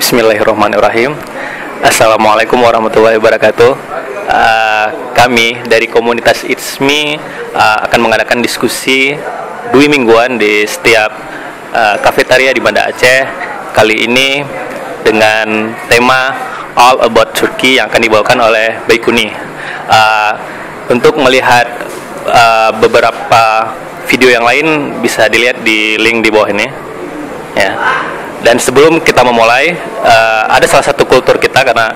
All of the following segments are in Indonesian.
Bismillahirrahmanirrahim. Assalamualaikum warahmatullahi wabarakatuh. Kami dari komunitas It's Me akan mengadakan diskusi dua mingguan di setiap kafetaria di Banda Aceh. Kali ini dengan tema All About Turkey yang akan dibawakan oleh Baikuni. Untuk melihat beberapa video yang lain bisa dilihat di link di bawah ini. Ya. Dan sebelum kita memulai, ada salah satu kultur kita, karena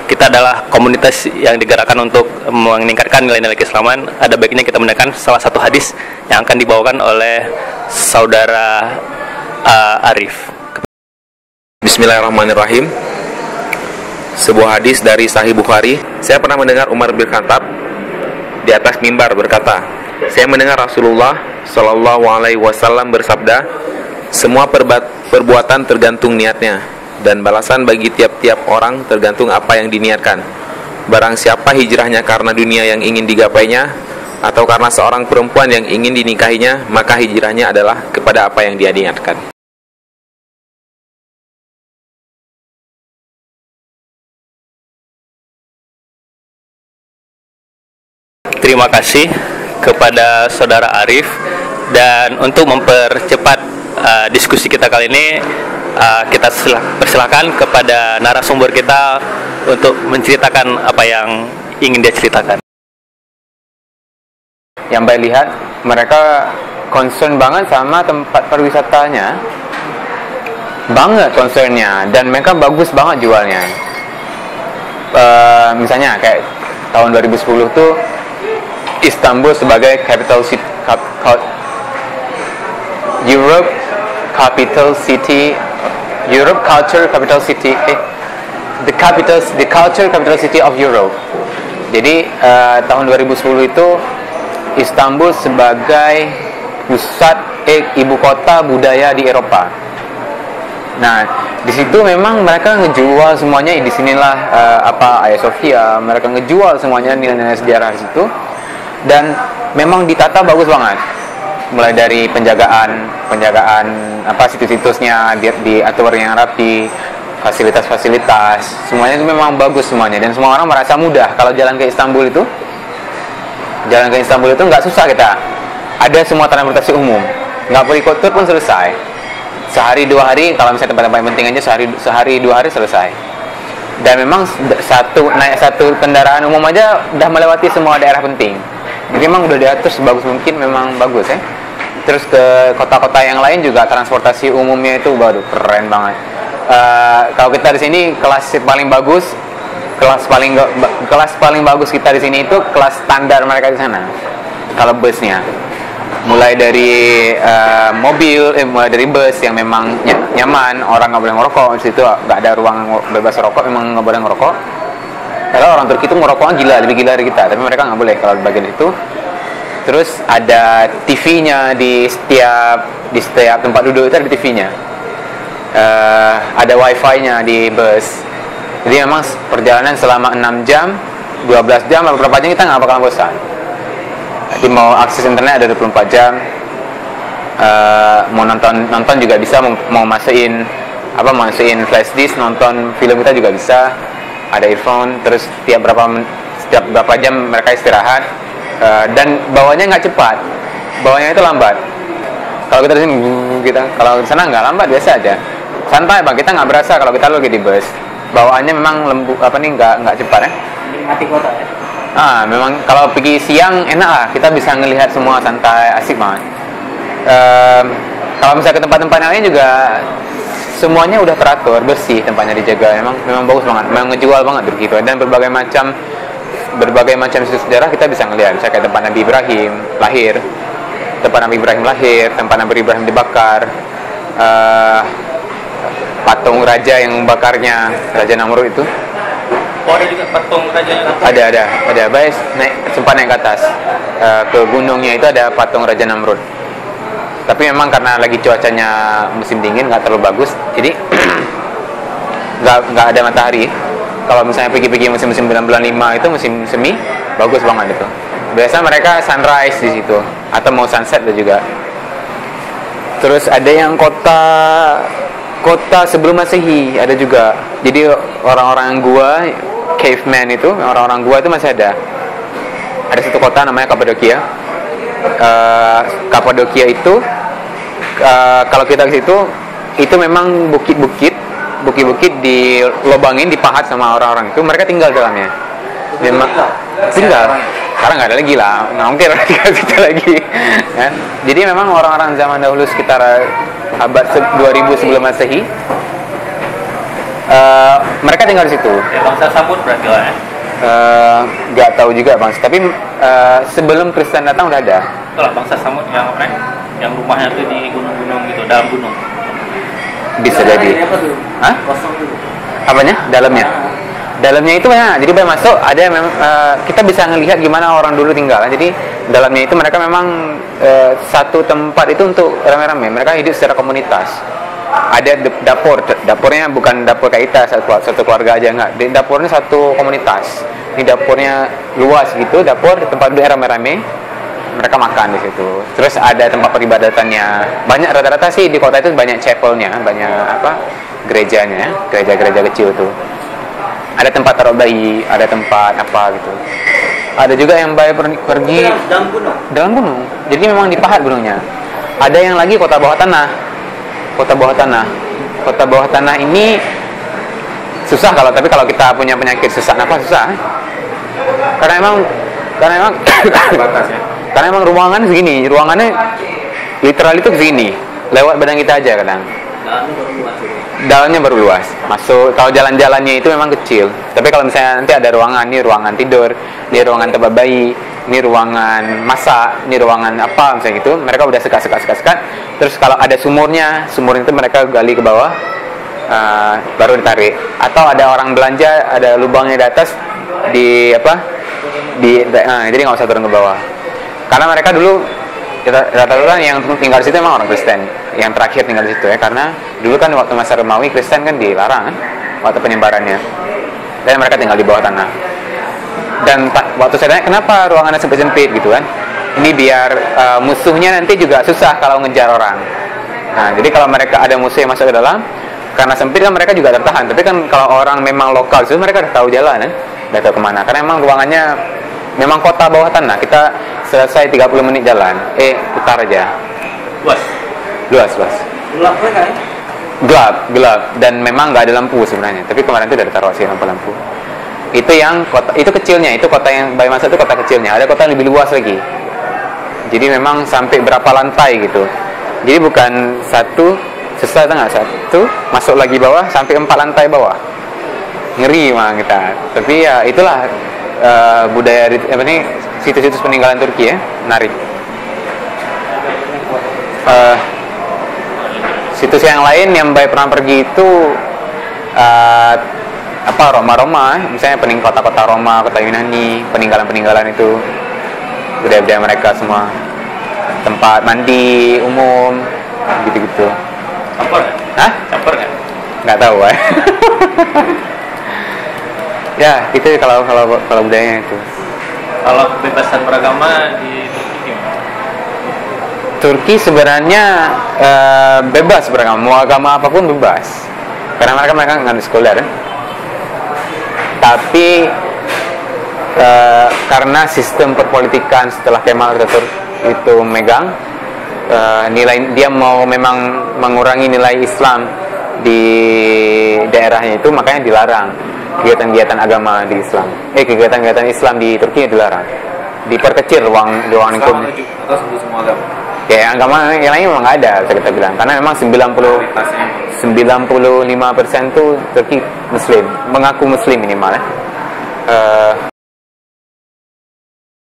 kita adalah komunitas yang digerakkan untuk meningkatkan nilai-nilai keislaman. Ada baiknya kita mendengarkan salah satu hadis yang akan dibawakan oleh saudara Arif. Bismillahirrahmanirrahim. Sebuah hadis dari Sahih Bukhari. Saya pernah mendengar Umar bin Khattab di atas mimbar berkata, saya mendengar Rasulullah Shallallahu Alaihi Wasallam bersabda, semua perbuatan tergantung niatnya, dan balasan bagi tiap-tiap orang tergantung apa yang diniatkan. Barang siapa hijrahnya karena dunia yang ingin digapainya, atau karena seorang perempuan yang ingin dinikahinya, maka hijrahnya adalah kepada apa yang dia niatkan. Terima kasih kepada saudara Arif. Dan untuk mempercepat diskusi kita kali ini, kita persilahkan kepada narasumber kita untuk menceritakan apa yang ingin dia ceritakan. Yang saya lihat, mereka concern banget sama tempat pariwisatanya, banget concernnya, dan mereka bagus banget jualnya. Misalnya kayak tahun 2010 tuh Istanbul sebagai capital city, Europe culture capital city, the culture capital city of Europe. Jadi tahun 2010 itu Istanbul sebagai pusat ibu kota budaya di Eropa. Nah, di situ memang mereka ngejual semuanya. Di sinilah Hagia Sophia, mereka ngejual semuanya nilai-nilai sejarah di situ. Dan memang ditata bagus banget, mulai dari penjagaan situs-situsnya diatur yang rapi, fasilitas semuanya itu memang bagus semuanya, dan semua orang merasa mudah kalau jalan ke Istanbul itu nggak susah. Kita ada semua transportasi umum, nggak perlu ikut tur pun selesai, sehari 2 hari. Kalau misalnya tempat-tempat yang penting aja sehari 2 hari selesai. Dan memang naik satu kendaraan umum aja udah melewati semua daerah penting. Jadi memang udah diatur sebagus mungkin, memang bagus ya. Terus ke kota-kota yang lain juga transportasi umumnya itu baru keren banget. Kalau kita di sini kelas paling bagus kita di sini itu kelas standar mereka di sana. Kalau busnya, mulai dari mulai dari bus yang memang nyaman, orang nggak boleh ngerokok di situ, nggak ada ruang bebas rokok, memang nggak boleh ngerokok. Kalau orang Turki itu ngerokoknya lebih gila dari kita, tapi mereka nggak boleh kalau di bagian itu. Terus ada TV-nya di setiap tempat duduk itu ada TV-nya. Ada Wi-Fi-nya di bus. Jadi memang perjalanan selama 6 jam, 12 jam, beberapa jam kita nggak bakalan bosan. Jadi mau akses internet ada 24 jam. Mau nonton juga bisa, mau masukin flash disk, nonton film kita juga bisa. Ada earphone. Terus setiap berapa jam mereka istirahat. Dan bawanya nggak cepat, bawanya itu lambat. Kalau kita di sini kalau di sana nggak lambat, biasa aja, santai bang. Kita nggak berasa kalau kita lagi di bus. Bawaannya memang nggak cepat ya. Mati kota ya. Memang kalau pergi siang enak lah, kita bisa ngelihat semua, santai, asik banget. Kalau misalnya ke tempat-tempat yang lain juga semuanya udah teratur, bersih, tempatnya dijaga. Memang bagus banget, memang ngejual banget begitu. Dan berbagai macam situs sejarah kita bisa ngelihat. Misalnya kayak tempat Nabi Ibrahim lahir, tempat Nabi Ibrahim dibakar, patung raja yang membakarnya, Raja Namrud itu. Oh, ada juga patung raja. Ada. Baik, sempat naik ke atas ke gunungnya itu ada patung Raja Namrud. Tapi memang karena lagi cuacanya musim dingin, nggak terlalu bagus, jadi nggak ada matahari. Kalau misalnya pergi musim-musim bulan 5 itu musim semi, bagus banget itu. Biasa mereka sunrise di situ atau mau sunset juga. Terus ada yang kota kota sebelum Masehi ada juga. Jadi orang-orang gua, caveman itu, orang-orang gua itu masih ada. Ada satu kota namanya Kapadokia. Kapadokia itu kalau kita ke situ, itu memang bukit-bukit dilobangin, dipahat sama orang-orang itu. Mereka tinggal di dalamnya. Memang tinggal. Sekarang nggak ada lagi lah, nggak mungkin orang tinggal situ lagi. Ya. Jadi memang orang-orang zaman dahulu sekitar abad 2000 sebelum Masehi, mereka tinggal di situ. Ya, bangsa Samud berarti lah ya. Nggak tahu juga bang, tapi sebelum Kristen datang udah ada. Itulah bangsa Samud yang apa? Yang rumahnya tuh di gunung-gunung gitu, dalam gunung. Bisa jadi. Hah? Apanya? Dalamnya? Dalamnya itu banyak. Jadi banyak masuk. Ada memang kita bisa ngelihat gimana orang dulu tinggal. Jadi dalamnya itu mereka memang satu tempat itu untuk rame-rame. Mereka hidup secara komunitas. Ada dapurnya bukan dapur kayak kita satu keluarga aja, enggak. Dapurnya satu komunitas. Ini dapurnya luas gitu, dapur tempat duduk rame-rame. Mereka makan di situ. Terus ada tempat peribadatannya. Banyak, rata-rata sih di kota itu banyak chapelnya, banyak gerejanya, gereja-gereja kecil tuh. Ada tempat taruh bayi, ada tempat apa gitu. Ada juga yang bayi pergi dalam gunung. Jadi memang dipahat gunungnya. Ada yang lagi kota bawah tanah. Kota bawah tanah ini susah tapi kalau kita punya penyakit sesak nafas susah. Karena emang ruangan segini, ruangannya literal itu segini, lewat badan kita aja kadang. Dalamnya baru luas. Masuk kalau jalan-jalannya itu memang kecil. Tapi kalau misalnya nanti ada ruangan, ini ruangan tidur, ini ruangan tempat bayi, ini ruangan masak, ini ruangan apa misalnya gitu, mereka udah sekat. Terus kalau ada sumurnya itu mereka gali ke bawah, baru ditarik. Atau ada orang belanja, ada lubangnya di atas, jadi nggak usah turun ke bawah. Karena mereka dulu rata-rata yang tinggal di situ memang orang Kristen yang terakhir tinggal di situ ya, karena dulu kan waktu masa Romawi Kristen kan dilarang kan, waktu penyebarannya, dan mereka tinggal di bawah tanah. Dan waktu saya tanya kenapa ruangannya sempit-sempit gitu kan, ini biar musuhnya nanti juga susah kalau ngejar orang. Nah jadi kalau mereka ada musuh yang masuk ke dalam, karena sempit kan mereka juga tertahan. Tapi kan kalau orang memang lokal itu mereka udah tahu jalan kan, udah tahu kemana, karena memang ruangannya memang kota bawah tanah. Kita selesai 30 menit jalan, putar aja. Luas. Gelap dan memang nggak ada lampu sebenarnya. Tapi kemarin itu udah ditaruh sih lampu. Itu yang kota, itu kecilnya, itu kota yang Bayi Masa itu kota kecilnya. Ada kota yang lebih luas lagi. Jadi memang sampai berapa lantai gitu. Jadi bukan satu, selesai tengah satu, masuk lagi bawah sampai 4 lantai bawah. Ngeri mah kita. Tapi ya itulah budaya situs-situs peninggalan Turki ya, menarik. Situs yang lain yang Bayi pernah pergi itu Roma, misalnya kota-kota Roma, kota Yunani, peninggalan-peninggalan itu, budaya-budaya mereka semua, tempat mandi umum, gitu-gitu. Campur? Hah? Campur nggak? Nggak tahu ya. Ya itu kalau budayanya itu. Kalau kebebasan beragama di Turki gimana? Turki sebenarnya bebas beragama, mau agama apapun bebas, karena mereka nggak sekuler ya. Tapi karena sistem perpolitikan setelah Kemal Atatürk itu megang, nilai dia mau memang mengurangi nilai Islam di daerahnya itu, makanya dilarang kegiatan-kegiatan agama di Islam. Kegiatan-kegiatan Islam di Turki dilarang, diperkecil ruang lingkup. Ya agama yang lain memang nggak ada, bisa kita bilang, karena memang 95% tuh Turki Muslim, mengaku Muslim minimal ya.